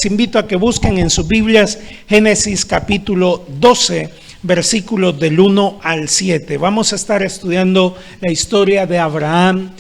Les invito a que busquen en sus Biblias Génesis capítulo 12, versículos del 1 al 7. Vamos a estar estudiando la historia de Abraham,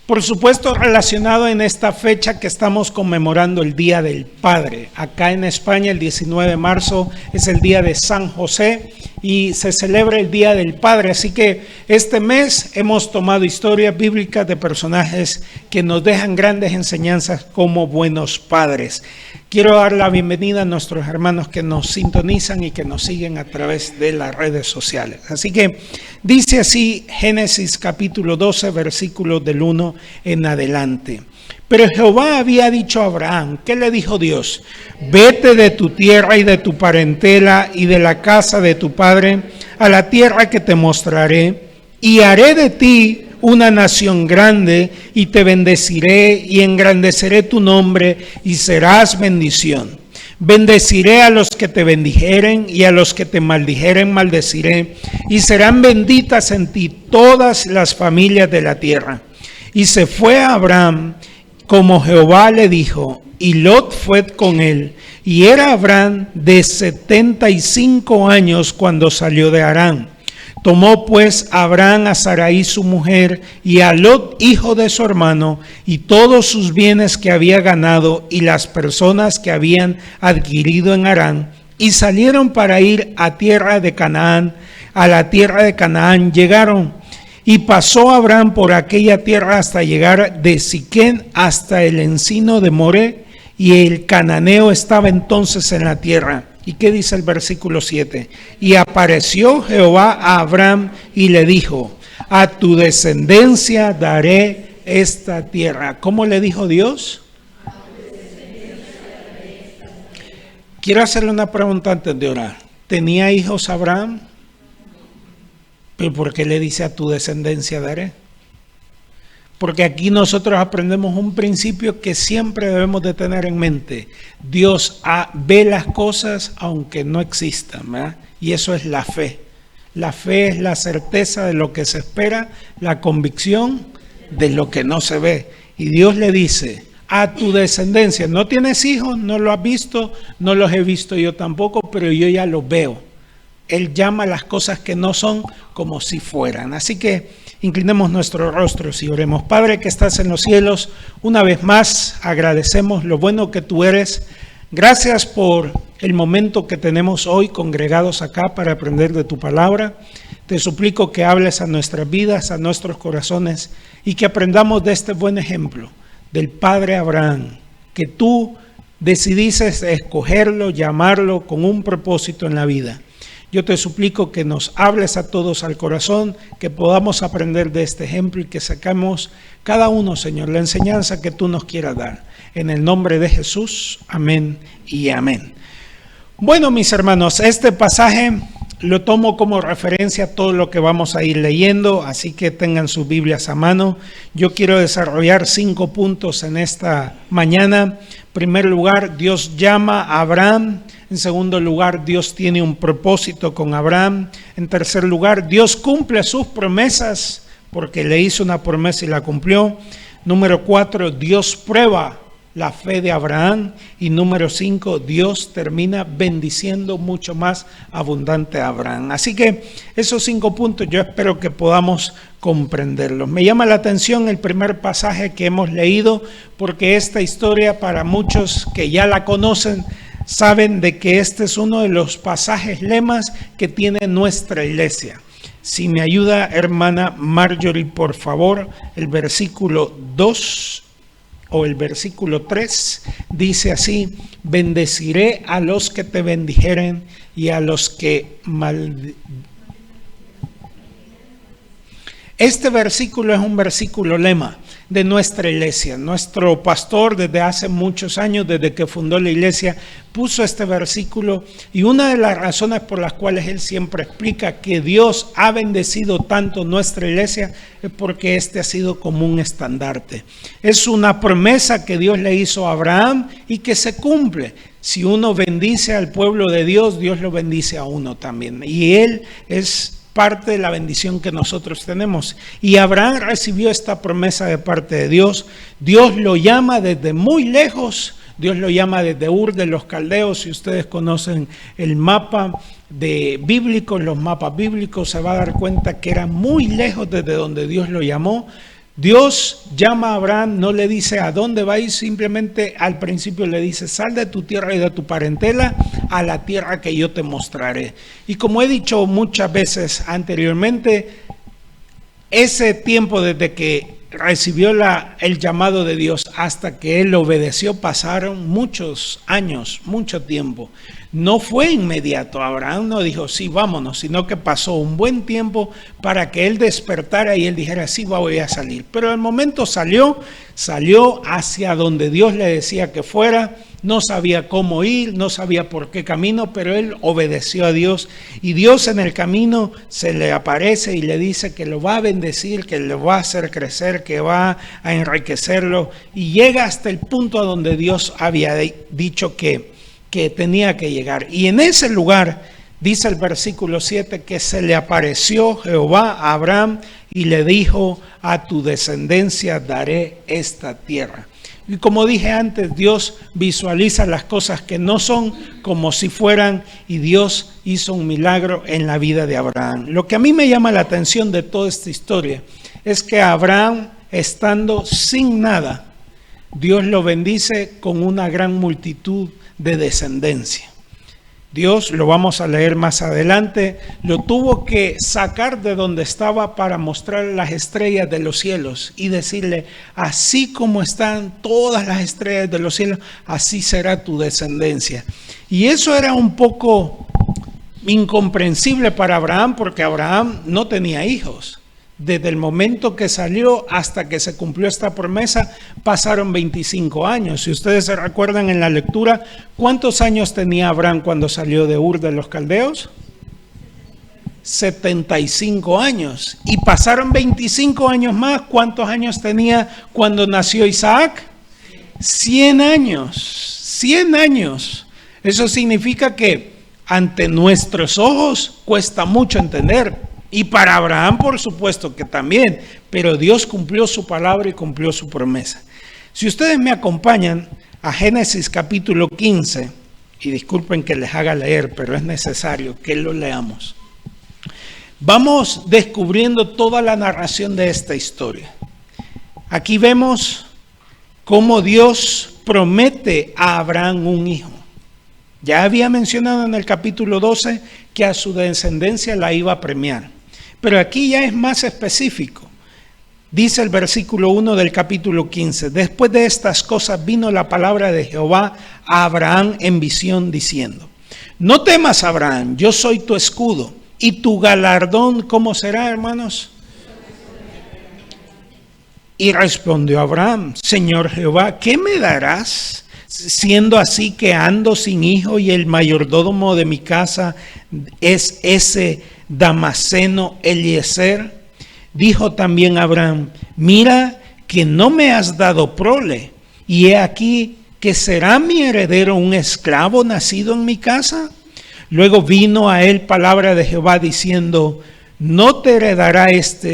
por supuesto relacionado en esta fecha que estamos conmemorando el Día del Padre. Acá en España el 19 de marzo es el Día de San José y se celebra el Día del Padre. Así que este mes hemos tomado historias bíblicas de personajes que nos dejan grandes enseñanzas como buenos padres. Quiero dar la bienvenida a nuestros hermanos que nos sintonizan y que nos siguen a través de las redes sociales. Así que dice así Génesis capítulo 12, versículos del 1 en adelante. Pero Jehová había dicho a Abraham, ¿qué le dijo Dios? Vete de tu tierra y de tu parentela y de la casa de tu padre a la tierra que te mostraré, y haré de ti una nación grande, y te bendeciré y engrandeceré tu nombre, y serás bendición. Bendeciré a los que te bendijeren, y a los que te maldijeren maldeciré, y serán benditas en ti todas las familias de la tierra. Y se fue a Abraham como Jehová le dijo, y Lot fue con él. Y era Abraham de 75 años cuando salió de Harán. Tomó pues Abraham a Sarai su mujer, y a Lot hijo de su hermano, y todos sus bienes que había ganado, y las personas que habían adquirido en Harán, y salieron para ir a tierra de Canaán. A la tierra de Canaán llegaron, y pasó Abraham por aquella tierra hasta llegar de Siquén hasta el encino de Moré, y el cananeo estaba entonces en la tierra. ¿Y qué dice el versículo 7? Y apareció Jehová a Abraham y le dijo, a tu descendencia daré esta tierra. ¿Cómo le dijo Dios? Quiero hacerle una pregunta antes de orar. ¿Tenía hijos Abraham? ¿Pero por qué le dice a tu descendencia daré? Porque aquí nosotros aprendemos un principio que siempre debemos de tener en mente. Dios ve las cosas aunque no existan, ¿verdad? Y eso es la fe. La fe es la certeza de lo que se espera, la convicción de lo que no se ve. Y Dios le dice a tu descendencia, no tienes hijos, no lo has visto, no los he visto yo tampoco, pero yo ya los veo. Él llama las cosas que no son como si fueran. Así que inclinemos nuestros rostros y oremos. Padre que estás en los cielos, una vez más agradecemos lo bueno que tú eres. Gracias por el momento que tenemos hoy congregados acá para aprender de tu palabra. Te suplico que hables a nuestras vidas, a nuestros corazones, y que aprendamos de este buen ejemplo del Padre Abraham, que tú decidiste escogerlo, llamarlo con un propósito en la vida. Yo te suplico que nos hables a todos al corazón, que podamos aprender de este ejemplo y que sacamos cada uno, Señor, la enseñanza que tú nos quieras dar. En el nombre de Jesús, amén y amén. Bueno, mis hermanos, este pasaje lo tomo como referencia a todo lo que vamos a ir leyendo, así que tengan sus Biblias a mano. Yo quiero desarrollar 5 puntos en esta mañana. En primer lugar, Dios llama a Abraham. En segundo lugar, Dios tiene un propósito con Abraham. En tercer lugar, Dios cumple sus promesas porque le hizo una promesa y la cumplió. Número 4, Dios prueba la fe de Abraham. Y número 5, Dios termina bendiciendo mucho más abundante a Abraham. Así que esos 5 puntos yo espero que podamos comprenderlos. Me llama la atención el primer pasaje que hemos leído porque esta historia, para muchos que ya la conocen, saben de que este es uno de los pasajes lemas que tiene nuestra iglesia. Si me ayuda, hermana Marjorie, por favor, el versículo 2 o el versículo 3 dice así: bendeciré a los que te bendijeren y a los que Este versículo es un versículo lema de nuestra iglesia. Nuestro pastor desde hace muchos años, desde que fundó la iglesia, puso este versículo, y una de las razones por las cuales él siempre explica que Dios ha bendecido tanto nuestra iglesia es porque este ha sido como un estandarte. Es una promesa que Dios le hizo a Abraham y que se cumple. Si uno bendice al pueblo de Dios, Dios lo bendice a uno también. Y él es parte de la bendición que nosotros tenemos. Y Abraham recibió esta promesa de parte de Dios. Dios lo llama desde muy lejos. Dios lo llama desde Ur de los Caldeos. Si ustedes conocen el mapa bíblico, los mapas bíblicos, se va a dar cuenta que era muy lejos desde donde Dios lo llamó. Dios llama a Abraham, no le dice a dónde va a ir, simplemente al principio le dice: sal de tu tierra y de tu parentela a la tierra que yo te mostraré. Y como he dicho muchas veces anteriormente, ese tiempo desde que recibió el llamado de Dios hasta que él obedeció pasaron muchos años, mucho tiempo. No fue inmediato. Abraham no dijo sí, vámonos, sino que pasó un buen tiempo para que él despertara y él dijera sí, voy a salir. Pero el momento salió hacia donde Dios le decía que fuera. No sabía cómo ir, no sabía por qué camino, pero él obedeció a Dios. Y Dios en el camino se le aparece y le dice que lo va a bendecir, que lo va a hacer crecer, que va a enriquecerlo. Y llega hasta el punto a donde Dios había dicho que tenía que llegar. Y en ese lugar, dice el versículo 7, que se le apareció Jehová a Abraham y le dijo: a tu descendencia daré esta tierra. Y como dije antes, Dios visualiza las cosas que no son como si fueran, y Dios hizo un milagro en la vida de Abraham. Lo que a mí me llama la atención de toda esta historia es que Abraham, estando sin nada, Dios lo bendice con una gran multitud de descendencia. Dios, lo vamos a leer más adelante, lo tuvo que sacar de donde estaba para mostrar las estrellas de los cielos y decirle: así como están todas las estrellas de los cielos, así será tu descendencia. Y eso era un poco incomprensible para Abraham, porque Abraham no tenía hijos. Desde el momento que salió hasta que se cumplió esta promesa pasaron 25 años. Si ustedes se recuerdan en la lectura, ¿cuántos años tenía Abraham cuando salió de Ur de los Caldeos? 75 años. Y pasaron 25 años más. ¿Cuántos años tenía cuando nació Isaac? 100 años. 100 años. Eso significa que ante nuestros ojos cuesta mucho entender. Y para Abraham, por supuesto que también, pero Dios cumplió su palabra y cumplió su promesa. Si ustedes me acompañan a Génesis capítulo 15, y disculpen que les haga leer, pero es necesario que lo leamos. Vamos descubriendo toda la narración de esta historia. Aquí vemos cómo Dios promete a Abraham un hijo. Ya había mencionado en el capítulo 12 que a su descendencia la iba a premiar. Pero aquí ya es más específico. Dice el versículo 1 del capítulo 15: después de estas cosas vino la palabra de Jehová a Abraham en visión diciendo: no temas, Abraham, yo soy tu escudo, y tu galardón, ¿cómo será, hermanos? Y respondió Abraham: Señor Jehová, ¿qué me darás? Siendo así que ando sin hijo y el mayordomo de mi casa es ese Damaseno Eliezer. Dijo también Abraham: mira que no me has dado prole, y he aquí que será mi heredero un esclavo nacido en mi casa. Luego vino a él palabra de Jehová diciendo: no te heredará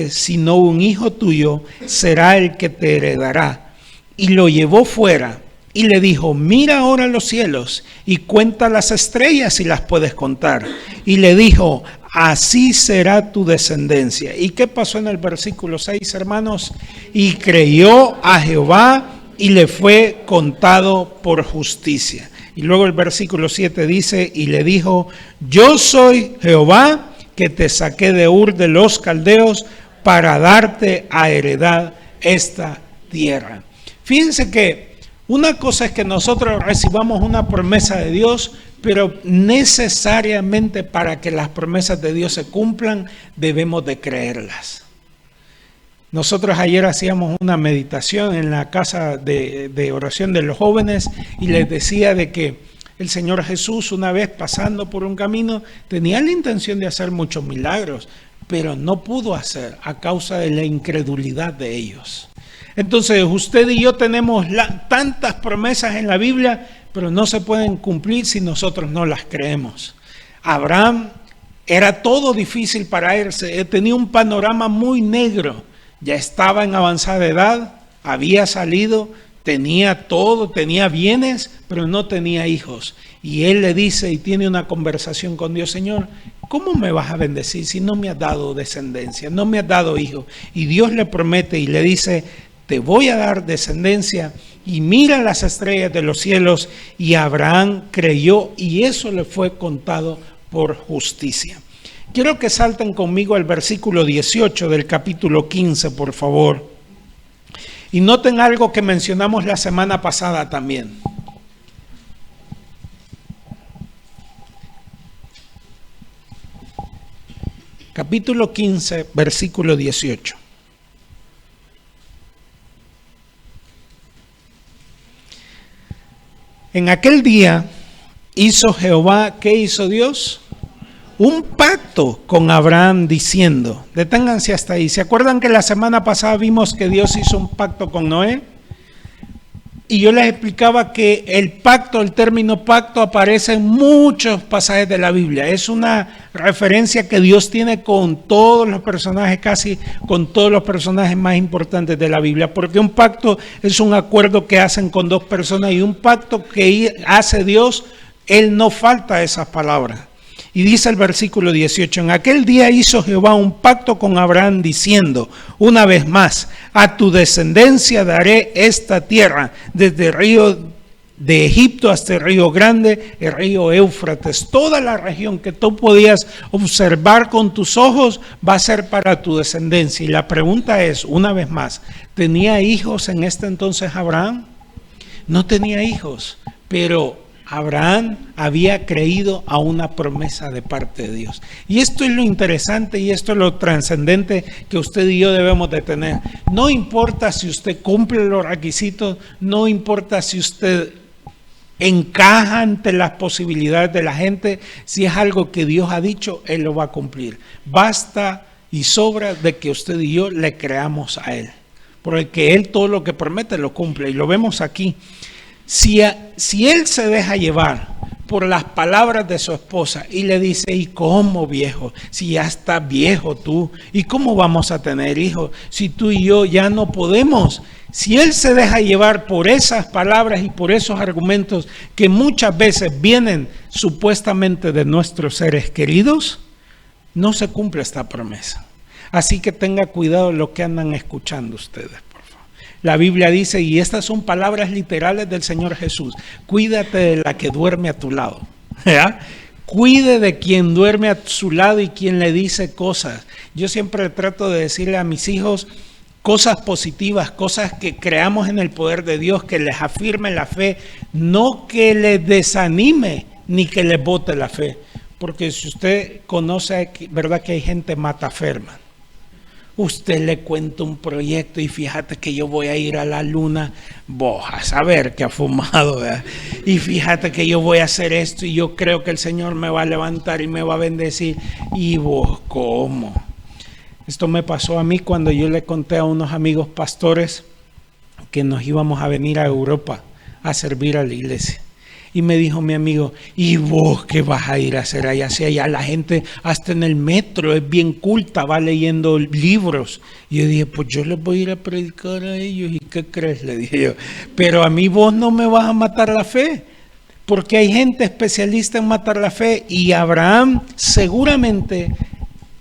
sino un hijo tuyo será el que te heredará. Y lo llevó fuera y le dijo: mira ahora los cielos y cuenta las estrellas si las puedes contar. Y le dijo: así será tu descendencia. ¿Y qué pasó en el versículo 6, hermanos? Y creyó a Jehová y le fue contado por justicia. Y luego el versículo 7 dice: y le dijo: yo soy Jehová que te saqué de Ur de los Caldeos para darte a heredad esta tierra. Fíjense que una cosa es que nosotros recibamos una promesa de Dios, pero necesariamente para que las promesas de Dios se cumplan, debemos de creerlas. Nosotros ayer hacíamos una meditación en la casa de oración de los jóvenes y les decía de que el Señor Jesús, una vez pasando por un camino, tenía la intención de hacer muchos milagros, pero no pudo hacer a causa de la incredulidad de ellos. Entonces usted y yo tenemos tantas promesas en la Biblia, pero no se pueden cumplir si nosotros no las creemos. Abraham, era todo difícil para él, tenía un panorama muy negro, ya estaba en avanzada edad, había salido, tenía todo, tenía bienes, pero no tenía hijos. Y él le dice y tiene una conversación con Dios: Señor, ¿cómo me vas a bendecir si no me has dado descendencia, no me has dado hijos? Y Dios le promete y le dice: te voy a dar descendencia. Y mira las estrellas de los cielos. Y Abraham creyó y eso le fue contado por justicia. Quiero que salten conmigo al versículo 18 del capítulo 15, por favor. Y noten algo que mencionamos la semana pasada también. Capítulo 15, versículo 18. En aquel día hizo Jehová, ¿qué hizo Dios? Un pacto con Abraham diciendo, deténganse hasta ahí. ¿Se acuerdan que la semana pasada vimos que Dios hizo un pacto con Noé? Y yo les explicaba que el pacto, el término pacto, aparece en muchos pasajes de la Biblia. Es una referencia que Dios tiene con todos los personajes, casi con todos los personajes más importantes de la Biblia. Porque un pacto es un acuerdo que hacen con dos personas, y un pacto que hace Dios, Él no falta a esas palabras. Y dice el versículo 18, en aquel día hizo Jehová un pacto con Abraham diciendo, una vez más, a tu descendencia daré esta tierra, desde el río de Egipto hasta el río grande, el río Éufrates. Toda la región que tú podías observar con tus ojos va a ser para tu descendencia. Y la pregunta es, una vez más, ¿tenía hijos en este entonces Abraham? No tenía hijos, pero Abraham había creído a una promesa de parte de Dios. Y esto es lo interesante y esto es lo trascendente que usted y yo debemos de tener. No importa si usted cumple los requisitos, no importa si usted encaja ante las posibilidades de la gente, si es algo que Dios ha dicho, Él lo va a cumplir. Basta y sobra de que usted y yo le creamos a Él, porque Él todo lo que promete lo cumple, y lo vemos aquí. Si él se deja llevar por las palabras de su esposa y le dice, ¿y cómo, viejo? Si ya estás viejo tú, ¿y cómo vamos a tener hijos si tú y yo ya no podemos? Si él se deja llevar por esas palabras y por esos argumentos que muchas veces vienen supuestamente de nuestros seres queridos, no se cumple esta promesa. Así que tenga cuidado lo que andan escuchando ustedes. La Biblia dice, y estas son palabras literales del Señor Jesús, cuídate de la que duerme a tu lado. ¿Ya? Cuide de quien duerme a su lado y quien le dice cosas. Yo siempre trato de decirle a mis hijos cosas positivas, cosas que creamos en el poder de Dios, que les afirme la fe, no que les desanime ni que les bote la fe. Porque si usted conoce, ¿verdad que hay gente mataferma? Usted le cuenta un proyecto y fíjate que yo voy a ir a la luna, vos a saber que ha fumado, ¿verdad? Y fíjate que yo voy a hacer esto y yo creo que el Señor me va a levantar y me va a bendecir. Y vos, ¿cómo? Esto me pasó a mí cuando yo le conté a unos amigos pastores que nos íbamos a venir a Europa a servir a la iglesia. Y me dijo mi amigo, ¿y vos qué vas a ir a hacer allá? Si allá la gente hasta en el metro es bien culta, va leyendo libros. Y yo dije, pues yo les voy a ir a predicar a ellos. ¿Y qué crees? Le dije yo, pero a mí vos no me vas a matar la fe. Porque hay gente especialista en matar la fe. Y Abraham seguramente,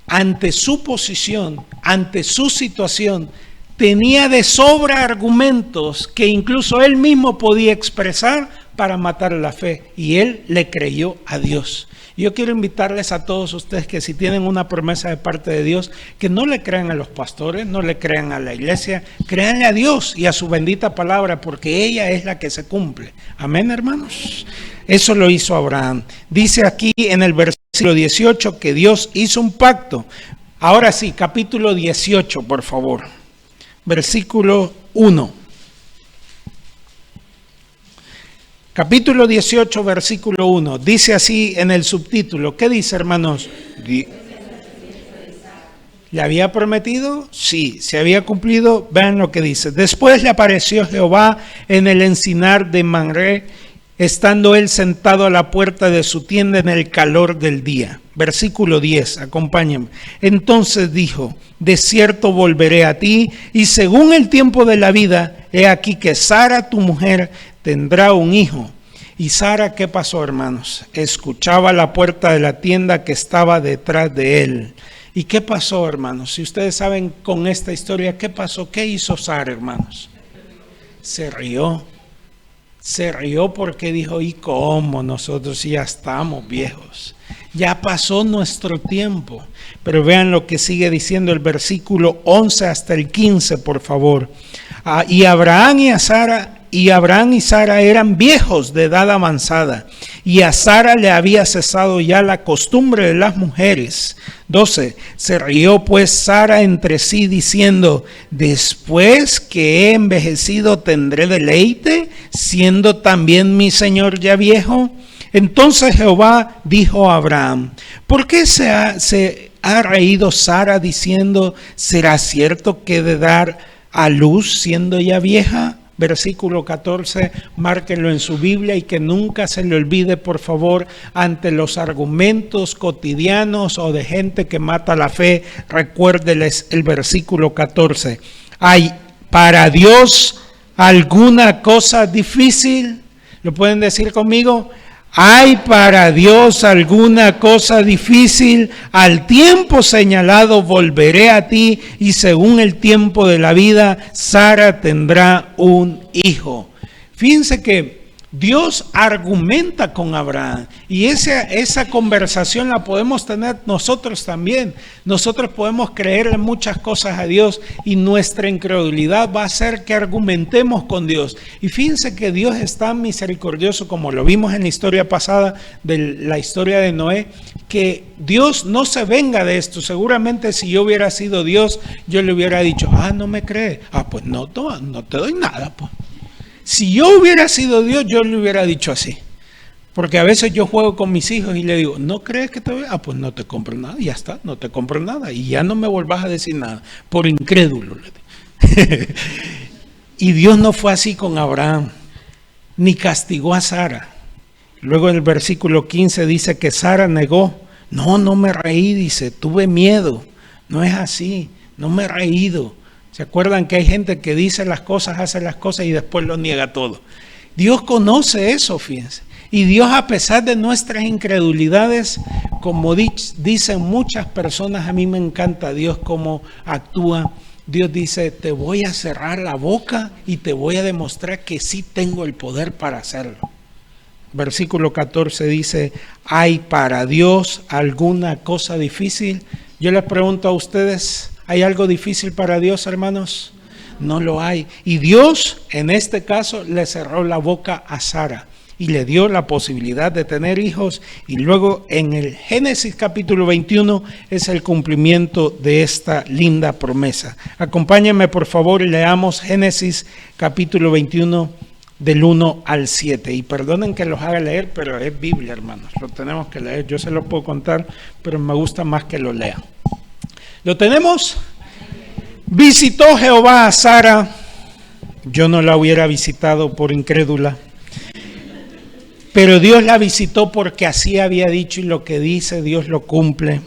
ante su posición, ante su situación, tenía de sobra argumentos que incluso él mismo podía expresar para matar la fe, y él le creyó a Dios. Yo quiero invitarles a todos ustedes que si tienen una promesa de parte de Dios, que no le crean a los pastores, no le crean a la iglesia, créanle a Dios y a su bendita palabra, porque ella es la que se cumple. Amén, hermanos. Eso lo hizo Abraham. Dice aquí en el versículo 18 que Dios hizo un pacto. Ahora sí, capítulo 18, por favor. Versículo 1. Capítulo 18, versículo 1. Dice así en el subtítulo. ¿Qué dice, hermanos? ¿Le había prometido? Sí. ¿Se había cumplido? Vean lo que dice. Después le apareció Jehová en el encinar de Mamre, estando él sentado a la puerta de su tienda en el calor del día. Versículo 10, acompáñenme. Entonces dijo: de cierto volveré a ti, y según el tiempo de la vida, he aquí que Sara, tu mujer, tendrá un hijo. Y Sara, ¿qué pasó, hermanos? Escuchaba la puerta de la tienda que estaba detrás de él. ¿Y qué pasó, hermanos? Si ustedes saben con esta historia, ¿qué pasó? ¿Qué hizo Sara, hermanos? Se rió. Se rió porque dijo: ¿y cómo nosotros ya estamos viejos? Ya pasó nuestro tiempo. Pero vean lo que sigue diciendo el versículo 11 hasta el 15, por favor. Y Abraham y Sara eran viejos de edad avanzada, y a Sara le había cesado ya la costumbre de las mujeres. 12. Se rió pues Sara entre sí diciendo: después que he envejecido tendré deleite, siendo también mi señor ya viejo. Entonces Jehová dijo a Abraham: ¿por qué se ha reído Sara diciendo: ¿será cierto que he de dar a luz siendo ya vieja? Versículo 14, márquenlo en su Biblia y que nunca se le olvide, por favor, ante los argumentos cotidianos o de gente que mata la fe. Recuérdeles el versículo 14. ¿Hay para Dios alguna cosa difícil? ¿Lo pueden decir conmigo? ¿Hay para Dios alguna cosa difícil? Al tiempo señalado volveré a ti, y según el tiempo de la vida, Sara tendrá un hijo. Fíjense que Dios argumenta con Abraham, y esa conversación la podemos tener nosotros también. Nosotros podemos creerle muchas cosas a Dios, y nuestra incredulidad va a hacer que argumentemos con Dios. Y fíjense que Dios es tan misericordioso, como lo vimos en la historia pasada de la historia de Noé, que Dios no se venga de esto. Seguramente si yo hubiera sido Dios, yo le hubiera dicho: no me cree, pues no te doy nada, pues. Si yo hubiera sido Dios, yo le hubiera dicho así. Porque a veces yo juego con mis hijos y le digo: ¿no crees que te voy? Pues no te compro nada, ya está, no te compro nada. Y ya no me volvás a decir nada, por incrédulo. Y Dios no fue así con Abraham, ni castigó a Sara. Luego en el versículo 15 dice que Sara negó. No me reí, dice, tuve miedo. No es así, no me he reído. ¿Se acuerdan que hay gente que dice las cosas, hace las cosas y después lo niega todo? Dios conoce eso, fíjense. Y Dios, a pesar de nuestras incredulidades, como dicen muchas personas, a mí me encanta Dios cómo actúa. Dios dice: te voy a cerrar la boca y te voy a demostrar que sí tengo el poder para hacerlo. Versículo 14 dice: ¿hay para Dios alguna cosa difícil? Yo les pregunto a ustedes: ¿hay algo difícil para Dios, hermanos? No lo hay. Y Dios, en este caso, le cerró la boca a Sara y le dio la posibilidad de tener hijos. Y luego en el Génesis capítulo 21 es el cumplimiento de esta linda promesa. Acompáñenme, por favor, y leamos Génesis capítulo 21 del 1 al 7. Y perdonen que los haga leer, pero es Biblia, hermanos. Lo tenemos que leer. Yo se lo puedo contar, pero me gusta más que lo lean. ¿Lo tenemos? Visitó Jehová a Sara. Yo no la hubiera visitado por incrédula, pero Dios la visitó porque así había dicho, y lo que dice Dios lo cumple.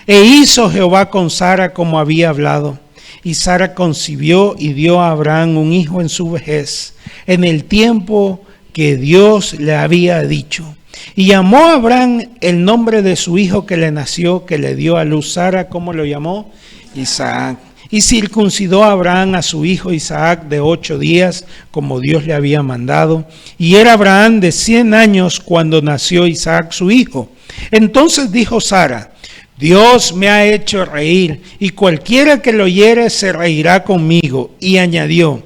E hizo Jehová con Sara como había hablado. Y Sara concibió y dio a Abraham un hijo en su vejez, en el tiempo que Dios le había dicho. Y llamó a Abraham el nombre de su hijo que le nació, que le dio a luz Sara. ¿Cómo lo llamó? Isaac. Y circuncidó a Abraham a su hijo Isaac de 8 días, como Dios le había mandado. Y era Abraham de 100 años cuando nació Isaac su hijo. Entonces dijo Sara: Dios me ha hecho reír, y cualquiera que lo oyere se reirá conmigo. Y añadió: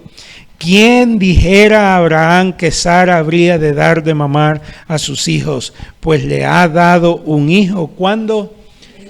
¿quién dijera a Abraham que Sara habría de dar de mamar a sus hijos? Pues le ha dado un hijo. ¿Cuándo?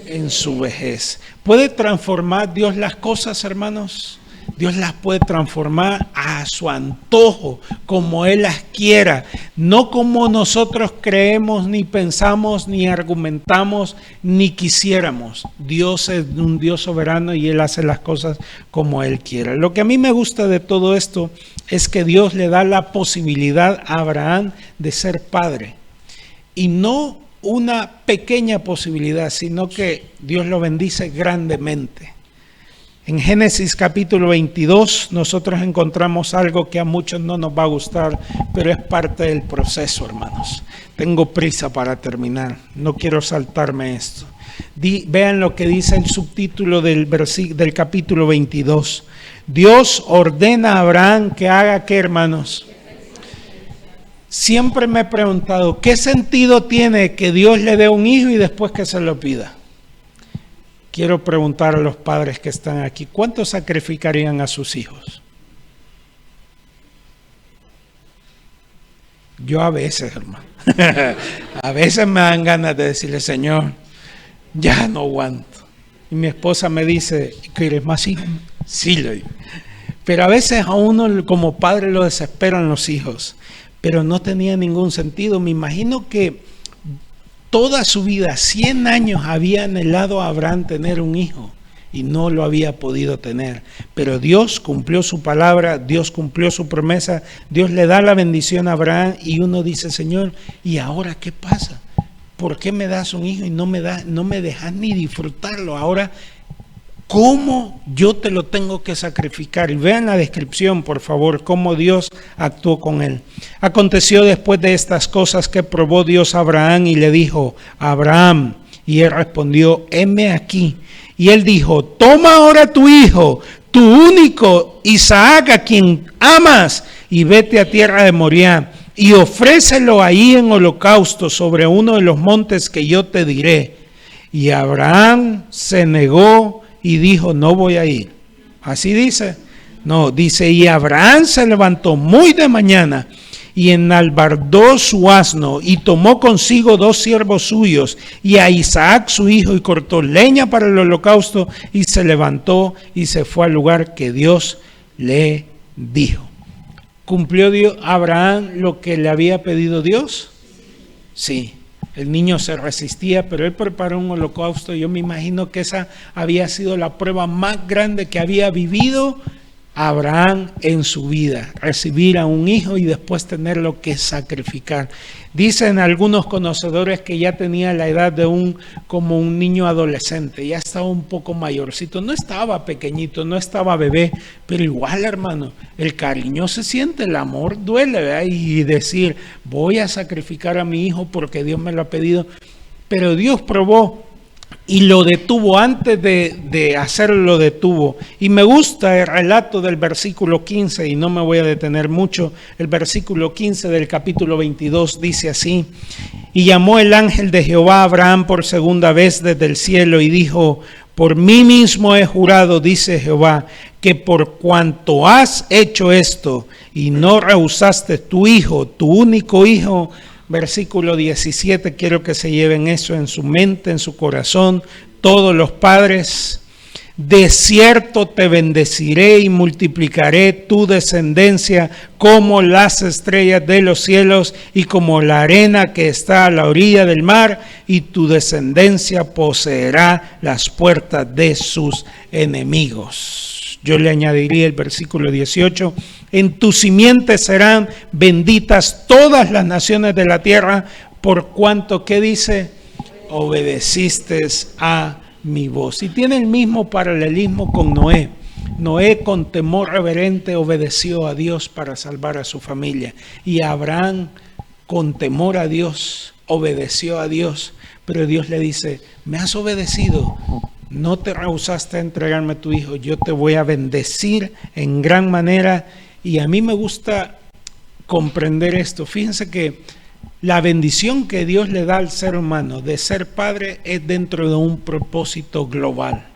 En su vejez. ¿Puede transformar Dios las cosas, hermanos? Dios las puede transformar a su antojo, como Él las quiera, no como nosotros creemos, ni pensamos, ni argumentamos, ni quisiéramos. Dios es un Dios soberano y Él hace las cosas como Él quiera. Lo que a mí me gusta de todo esto es que Dios le da la posibilidad a Abraham de ser padre. Y no una pequeña posibilidad, sino que Dios lo bendice grandemente. En Génesis capítulo 22 nosotros encontramos algo que a muchos no nos va a gustar, pero es parte del proceso, hermanos. Tengo prisa para terminar, no quiero saltarme esto. Vean lo que dice el subtítulo del capítulo 22. Dios ordena a Abraham que haga ¿qué, hermanos? Siempre me he preguntado, ¿qué sentido tiene que Dios le dé un hijo y después que se lo pida? Quiero preguntar a los padres que están aquí, ¿cuántos sacrificarían a sus hijos? Yo a veces, hermano, a veces me dan ganas de decirle, Señor, ya no aguanto. Y mi esposa me dice, ¿quieres más hijos? Sí, le digo. Pero a veces a uno como padre lo desesperan los hijos, pero no tenía ningún sentido. Me imagino que toda su vida, 100 años, había anhelado a Abraham tener un hijo y no lo había podido tener. Pero Dios cumplió su palabra, Dios cumplió su promesa, Dios le da la bendición a Abraham y uno dice, Señor, ¿y ahora qué pasa? ¿Por qué me das un hijo y no me dejas ni disfrutarlo? Ahora, ¿cómo yo te lo tengo que sacrificar? Y vean la descripción, por favor, cómo Dios actuó con él. Aconteció después de estas cosas que probó Dios a Abraham y le dijo, Abraham, y él respondió, heme aquí. Y él dijo, toma ahora tu hijo, tu único Isaac, a quien amas, y vete a tierra de Moriah, y ofrécelo ahí en holocausto sobre uno de los montes que yo te diré. Y Abraham se negó y dijo, no voy a ir. Así dice. No, dice, y Abraham se levantó muy de mañana y enalbardó su asno y tomó consigo 2 siervos suyos y a Isaac su hijo y cortó leña para el holocausto y se levantó y se fue al lugar que Dios le dijo. ¿Cumplió Abraham lo que le había pedido Dios? Sí. El niño se resistía, pero él preparó un holocausto. Yo me imagino que esa había sido la prueba más grande que había vivido Abraham en su vida. Recibir a un hijo y después tenerlo que sacrificar. Dicen algunos conocedores que ya tenía la edad de como un niño adolescente. Ya estaba un poco mayorcito. No estaba pequeñito, no estaba bebé. Pero igual, hermano, el cariño se siente, el amor duele, ¿verdad? Y decir, voy a sacrificar a mi hijo porque Dios me lo ha pedido. Pero Dios probó y lo detuvo. Antes de hacerlo, lo detuvo. Y me gusta el relato del versículo 15, y no me voy a detener mucho. El versículo 15 del capítulo 22 dice así: y llamó el ángel de Jehová a Abraham por segunda vez desde el cielo y dijo, por mí mismo he jurado, dice Jehová, que por cuanto has hecho esto y no rehusaste tu hijo, tu único hijo. Versículo 17, quiero que se lleven eso en su mente, en su corazón, todos los padres. De cierto te bendeciré y multiplicaré tu descendencia como las estrellas de los cielos y como la arena que está a la orilla del mar, y tu descendencia poseerá las puertas de sus enemigos. Yo le añadiría el versículo 18, en tu simiente serán benditas todas las naciones de la tierra, por cuanto, ¿qué dice? Obedeciste a mi voz. Y tiene el mismo paralelismo con Noé. Noé, con temor reverente, obedeció a Dios para salvar a su familia. Y Abraham, con temor a Dios, obedeció a Dios. Pero Dios le dice, me has obedecido, no te rehusaste a entregarme a tu hijo, yo te voy a bendecir en gran manera. Y a mí me gusta comprender esto. Fíjense que la bendición que Dios le da al ser humano de ser padre es dentro de un propósito global.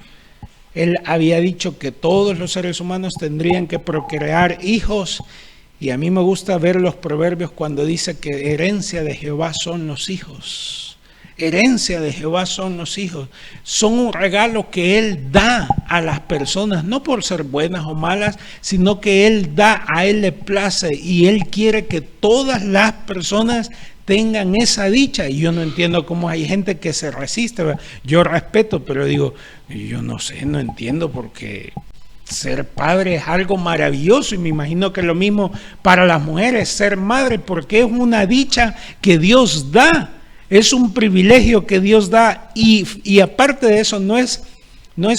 Él había dicho que todos los seres humanos tendrían que procrear hijos, y a mí me gusta ver los proverbios cuando dice que herencia de Jehová son los hijos. Herencia de Jehová son los hijos. Son un regalo que Él da a las personas, no por ser buenas o malas, sino que Él da, a Él le place y Él quiere que todas las personas tengan esa dicha. Y yo no entiendo cómo hay gente que se resiste, ¿verdad? Yo respeto, pero digo, yo no sé, no entiendo, porque ser padre es algo maravilloso, y me imagino que lo mismo para las mujeres, ser madre, porque es una dicha que Dios da. Es un privilegio que Dios da, y aparte de eso no es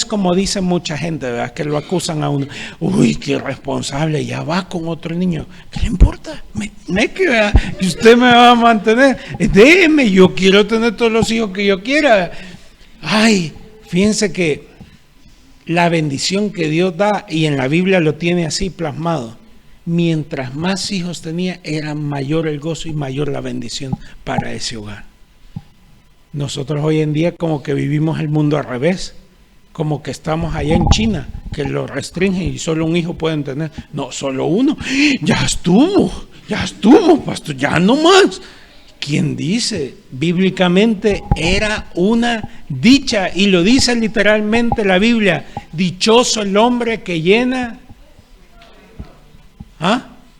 como dice mucha gente, ¿verdad? Que lo acusan a uno. Uy, qué irresponsable, ya va con otro niño. ¿Qué le importa? Que usted me va a mantener. Déjeme, yo quiero tener todos los hijos que yo quiera. Ay, fíjense que la bendición que Dios da, y en la Biblia lo tiene así plasmado, mientras más hijos tenía, era mayor el gozo y mayor la bendición para ese hogar. Nosotros hoy en día como que vivimos el mundo al revés, como que estamos allá en China, que lo restringen y solo un hijo pueden tener. No, solo uno. Ya estuvo, pastor, ya no más. ¿Quién dice? Bíblicamente era una dicha, y lo dice literalmente la Biblia: dichoso el hombre que llena.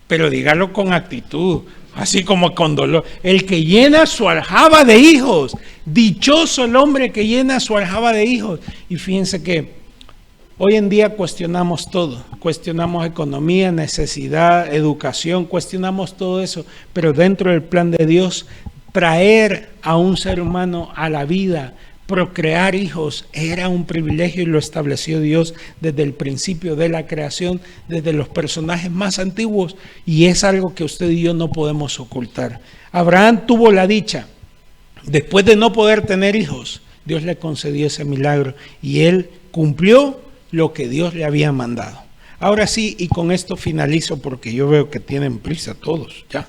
Pero dígalo con actitud, así como con dolor. El que llena su aljaba de hijos. Dichoso el hombre que llena su aljaba de hijos. Y fíjense que hoy en día cuestionamos todo. Cuestionamos economía, necesidad, educación, cuestionamos todo eso. Pero dentro del plan de Dios, traer a un ser humano a la vida, procrear hijos, era un privilegio, y lo estableció Dios desde el principio de la creación, desde los personajes más antiguos, y es algo que usted y yo no podemos ocultar. Abraham tuvo la dicha, después de no poder tener hijos, Dios le concedió ese milagro, y él cumplió lo que Dios le había mandado. Ahora sí, y con esto finalizo, porque yo veo que tienen prisa todos ya.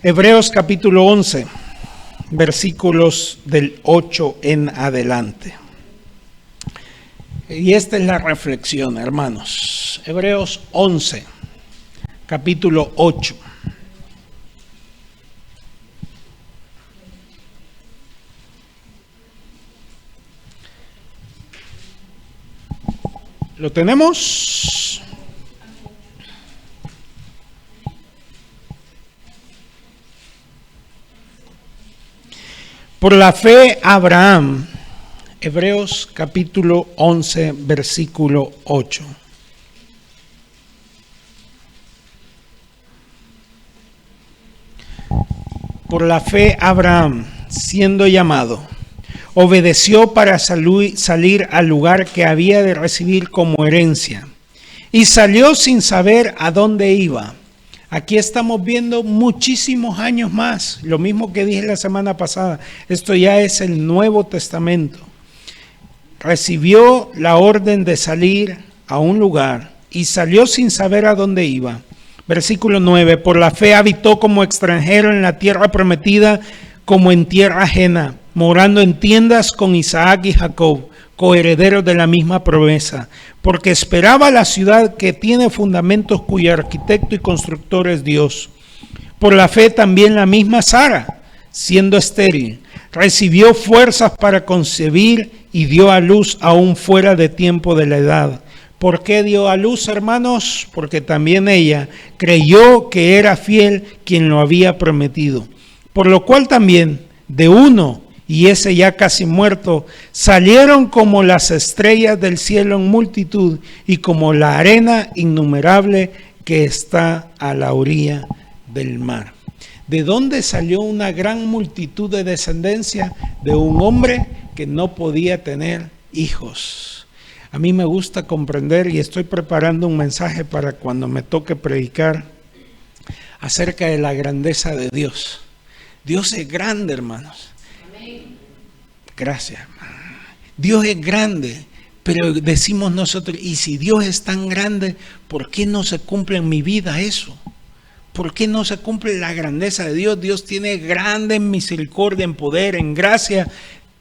Hebreos capítulo 11. Versículos del 8 en adelante. Y esta es la reflexión, hermanos. Hebreos 11, capítulo 8. ¿Lo tenemos? Por la fe Abraham, Hebreos capítulo 11, versículo 8. Por la fe Abraham, siendo llamado, obedeció para salir al lugar que había de recibir como herencia, y salió sin saber a dónde iba. Aquí estamos viendo muchísimos años más, lo mismo que dije la semana pasada. Esto ya es el Nuevo Testamento. Recibió la orden de salir a un lugar y salió sin saber a dónde iba. Versículo 9, por la fe habitó como extranjero en la tierra prometida, como en tierra ajena, morando en tiendas con Isaac y Jacob, coherederos de la misma promesa, porque esperaba la ciudad que tiene fundamentos, cuyo arquitecto y constructor es Dios. Por la fe también la misma Sara, siendo estéril, recibió fuerzas para concebir y dio a luz aún fuera de tiempo de la edad. ¿Por qué dio a luz, hermanos? Porque también ella creyó que era fiel quien lo había prometido. Por lo cual también de uno, y ese ya casi muerto, salieron como las estrellas del cielo en multitud, y como la arena innumerable que está a la orilla del mar. ¿De dónde salió una gran multitud de descendencia? De un hombre que no podía tener hijos. A mí me gusta comprender, y estoy preparando un mensaje para cuando me toque predicar acerca de la grandeza de Dios. Dios es grande, hermanos. Gracias. Dios es grande, pero decimos nosotros, y si Dios es tan grande, ¿por qué no se cumple en mi vida eso? ¿Por qué no se cumple la grandeza de Dios? Dios tiene grande misericordia, en poder, en gracia.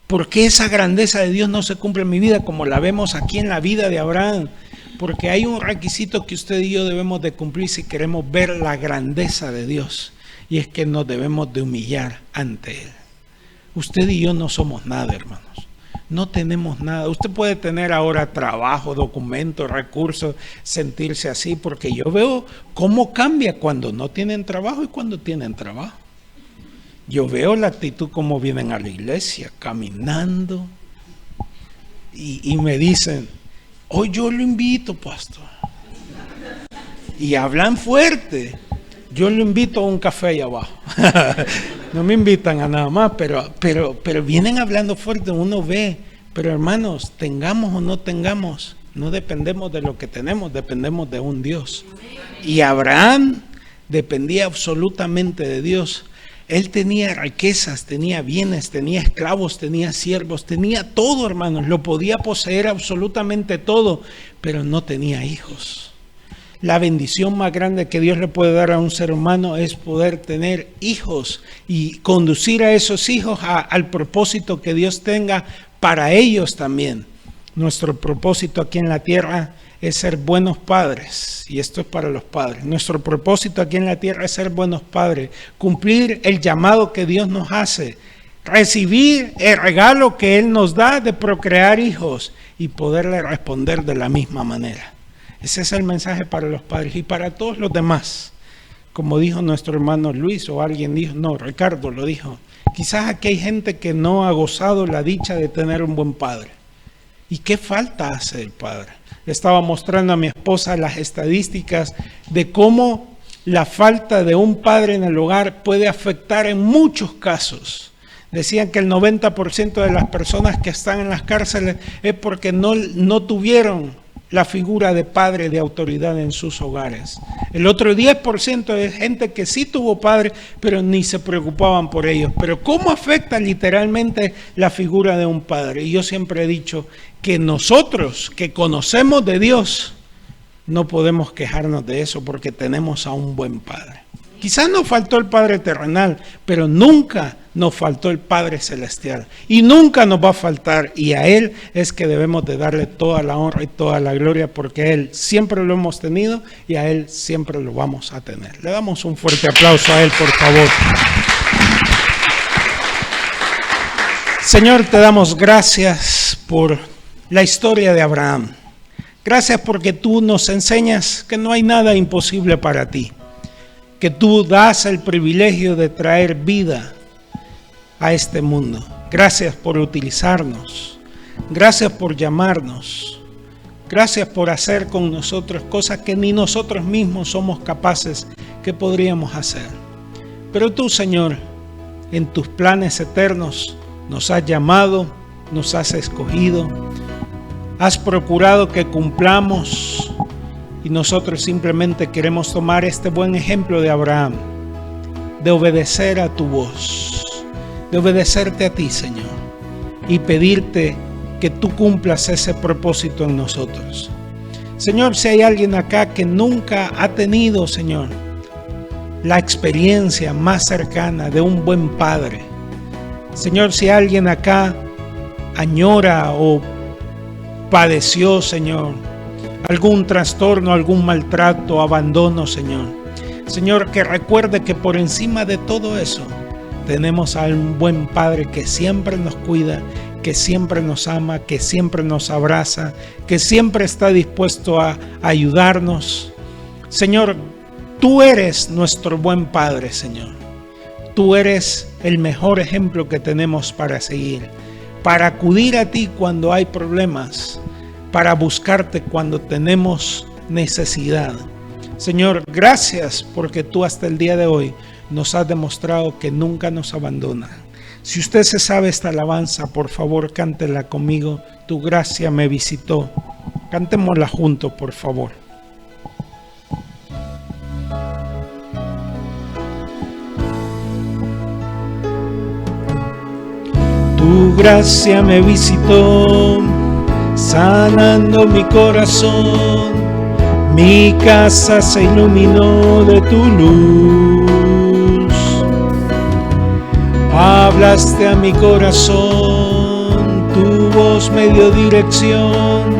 ¿Por qué esa grandeza de Dios no se cumple en mi vida como la vemos aquí en la vida de Abraham? Porque hay un requisito que usted y yo debemos de cumplir si queremos ver la grandeza de Dios, y es que nos debemos de humillar ante Él. Usted y yo no somos nada, hermanos. No tenemos nada. Usted puede tener ahora trabajo, documentos, recursos, sentirse así, porque yo veo cómo cambia cuando no tienen trabajo y cuando tienen trabajo. Yo veo la actitud como vienen a la iglesia, caminando, y me dicen, hoy yo lo invito, pastor. Y hablan fuerte. Yo lo invito a un café allá abajo. No me invitan a nada más, pero vienen hablando fuerte, uno ve. Pero hermanos, tengamos o no tengamos, no dependemos de lo que tenemos, dependemos de un Dios. Y Abraham dependía absolutamente de Dios. Él tenía riquezas, tenía bienes, tenía esclavos, tenía siervos, tenía todo, hermanos. Lo podía poseer absolutamente todo, pero no tenía hijos. La bendición más grande que Dios le puede dar a un ser humano es poder tener hijos y conducir a esos hijos al propósito que Dios tenga para ellos también. Nuestro propósito aquí en la tierra es ser buenos padres, y esto es para los padres. Nuestro propósito aquí en la tierra es ser buenos padres, cumplir el llamado que Dios nos hace, recibir el regalo que Él nos da de procrear hijos y poderle responder de la misma manera. Ese es el mensaje para los padres y para todos los demás. Como dijo nuestro hermano Luis, o alguien dijo, no, Ricardo lo dijo, quizás aquí hay gente que no ha gozado la dicha de tener un buen padre. ¿Y qué falta hace el padre? Le estaba mostrando a mi esposa las estadísticas de cómo la falta de un padre en el hogar puede afectar en muchos casos. Decían que el 90% de las personas que están en las cárceles es porque no tuvieron la figura de padre de autoridad en sus hogares. El otro 10% es gente que sí tuvo padre, pero ni se preocupaban por ellos. Pero ¿cómo afecta literalmente la figura de un padre? Y yo siempre he dicho que nosotros que conocemos de Dios no podemos quejarnos de eso porque tenemos a un buen padre. Quizás nos faltó el Padre terrenal, pero nunca nos faltó el Padre celestial. Y nunca nos va a faltar. Y a Él es que debemos de darle toda la honra y toda la gloria, porque a Él siempre lo hemos tenido y a Él siempre lo vamos a tener. Le damos un fuerte aplauso a Él, por favor. Señor, te damos gracias por la historia de Abraham. Gracias porque tú nos enseñas que no hay nada imposible para ti. Que tú das el privilegio de traer vida a este mundo. Gracias por utilizarnos. Gracias por llamarnos. Gracias por hacer con nosotros cosas que ni nosotros mismos somos capaces que podríamos hacer. Pero tú, Señor, en tus planes eternos nos has llamado, nos has escogido, has procurado que cumplamos. Y nosotros simplemente queremos tomar este buen ejemplo de Abraham, de obedecer a tu voz, de obedecerte a ti, Señor, y pedirte que tú cumplas ese propósito en nosotros. Señor, si hay alguien acá que nunca ha tenido, Señor, la experiencia más cercana de un buen padre, Señor, si alguien acá añora o padeció, Señor, algún trastorno, algún maltrato, abandono, Señor. Señor, que recuerde que por encima de todo eso tenemos a un buen Padre que siempre nos cuida, que siempre nos ama, que siempre nos abraza, que siempre está dispuesto a ayudarnos. Señor, tú eres nuestro buen Padre, Señor. Tú eres el mejor ejemplo que tenemos para seguir, para acudir a ti cuando hay problemas, para buscarte cuando tenemos necesidad. Señor, gracias porque tú hasta el día de hoy nos has demostrado que nunca nos abandonas. Si usted se sabe esta alabanza, por favor, cántela conmigo. Tu gracia me visitó. Cantémosla juntos, por favor. Tu gracia me visitó, sanando mi corazón, mi casa se iluminó de tu luz. Hablaste a mi corazón, tu voz me dio dirección,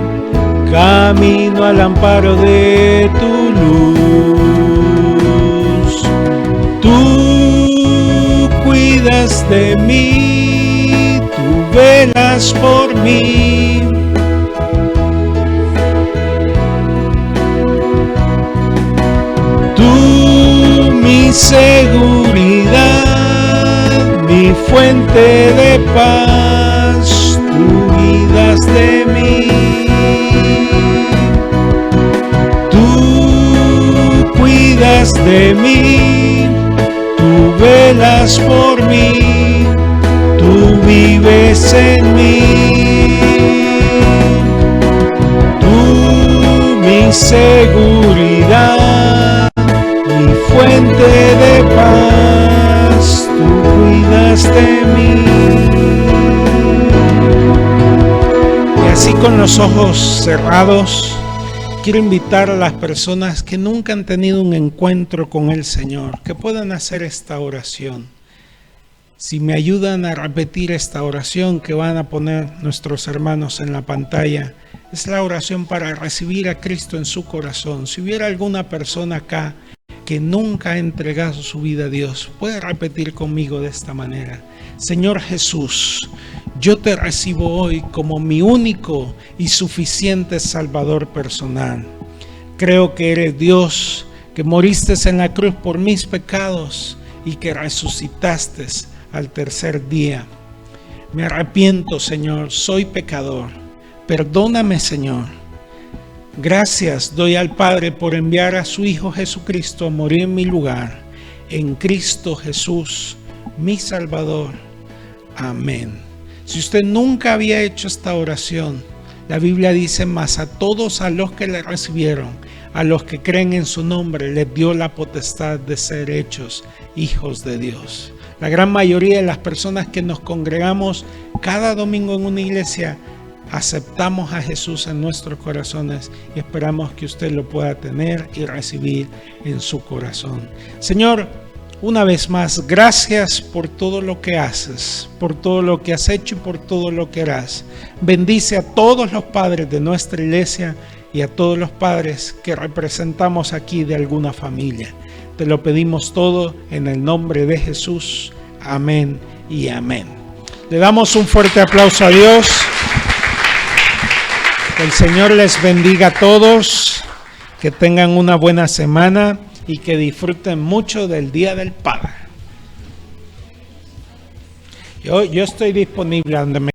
camino al amparo de tu luz. Tú cuidas de mí, velas por mí. Tú, mi seguridad, mi fuente de paz, tú cuidas de mí. Tú cuidas de mí, tú velas por mí, tú vives en mí. Tú, mi seguridad, mi fuente de paz, tú cuidas de mí. Y así, con los ojos cerrados, quiero invitar a las personas que nunca han tenido un encuentro con el Señor, que puedan hacer esta oración. Si me ayudan a repetir esta oración que van a poner nuestros hermanos en la pantalla, es la oración para recibir a Cristo en su corazón. Si hubiera alguna persona acá que nunca ha entregado su vida a Dios, puede repetir conmigo de esta manera: Señor Jesús, yo te recibo hoy como mi único y suficiente Salvador personal. Creo que eres Dios, que moriste en la cruz por mis pecados y que resucitaste al tercer día. Me arrepiento, Señor, soy pecador. Perdóname, Señor. Gracias doy al Padre por enviar a su Hijo Jesucristo a morir en mi lugar. En Cristo Jesús, mi Salvador. Amén. Si usted nunca había hecho esta oración, la Biblia dice: mas a todos a los que le recibieron, a los que creen en su nombre, les dio la potestad de ser hechos hijos de Dios. La gran mayoría de las personas que nos congregamos cada domingo en una iglesia, aceptamos a Jesús en nuestros corazones y esperamos que usted lo pueda tener y recibir en su corazón. Señor, una vez más, gracias por todo lo que haces, por todo lo que has hecho y por todo lo que harás. Bendice a todos los padres de nuestra iglesia y a todos los padres que representamos aquí de alguna familia. Te lo pedimos todo en el nombre de Jesús. Amén y amén. Le damos un fuerte aplauso a Dios. Que el Señor les bendiga a todos. Que tengan una buena semana y que disfruten mucho del Día del Padre. Yo estoy disponible donde me...